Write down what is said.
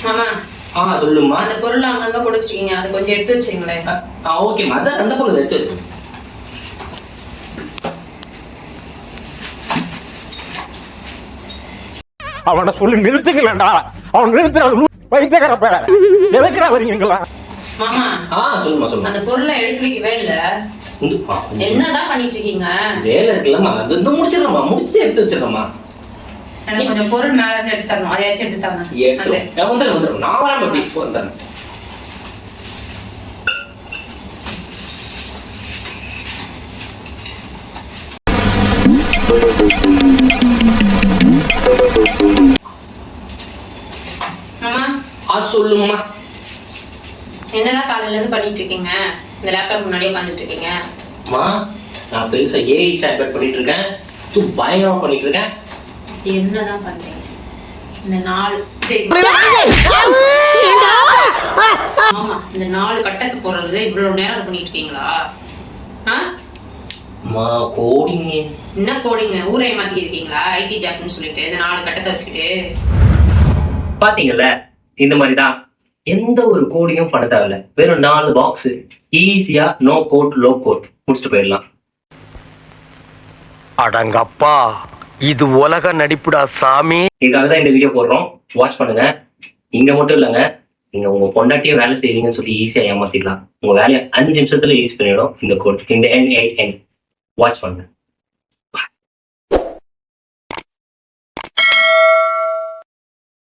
மாமா சொல்லுமா. அந்த பொருள் அங்கங்க போட்டுச்சிருக்கீங்க, அது கொஞ்சம் எடுத்து வச்சுங்களேன். ஓகேம்மா, அதான் அந்த பொருள் எடுத்து வச்சு. அவனை சொல்லி நிறுத்துக்கலடா, அவன் நிறுத்துற வைத்தியக்காரப்ப எதுக்குடா வரீங்களா? மாமா சொல்லுமா சொல்லுமா. அந்த பொருளை எடுத்து வைக்கவே இல்ல, என்னதான் பண்ணிட்டு இருக்கீங்க? வேலை இருக்குல்லம்மா, அது வந்து முடிச்சிடறோம்மா, முடிச்சுட்டு எடுத்து வச்சிடறோம்மா. எனக்கு கொஞ்சம் பொருள் மேல இருந்து எடுத்து தரணும், அதையாச்சும் எடுத்து தாங்க. வந்துடும், நான் வராம எப்படி வந்துடுறேன். சொல்லுமா. என்னதான் காலையில இருந்து பண்ணிட்டு இருக்கீங்க? இந்த லேப்டாப் முன்னாடியே உட்காந்துட்டு இருக்கீங்க. நான் பெருசா ஏஐ சாட்பேட் பண்ணிட்டு இருக்கேன், பயங்கரமா பண்ணிட்டு இருக்கேன். என்னதான் பண்றீங்க? இந்த 4 கட்டத்து போறது இவ்வளவு நேரம் பண்ணிட்டு இருக்கீங்களா? கோடிங். என்ன கோடிங்? ஊரை மாத்தி இருக்கீங்களா? ஐடி ஜாப்னு சொல்லிட்டு இந்த 4 கட்டத்தை வச்சுக்கிட்டு. பாத்தீங்கல்ல, இந்த மாதிரிதான் எந்த ஒரு கோடிங்கும் பண்ண தேவையில்ல, வெறும் 4 பாக்ஸ் ஈஸியா நோ கோட் லோ கோட் முடிச்சுட்டு போயிடலாம். அடங்கப்பா, இது உலக நடிப்புடா சாமி. இதுக்காக தான் இந்த வீடியோ போடுறோம், வாட்ச் பண்ணுங்க. இங்க மட்டும் இல்லைங்க, நீங்க உங்க பொண்டாட்டியும் வேலை செய்வீங்கன்னு சொல்லி ஈஸியா ஏமாத்திடலாம். உங்க வேலையை 5 நிமிஷத்துல ஈஸி பண்ணிடும் இந்த கோட், இந்த N8N. வாட்ச் பண்ணுங்க.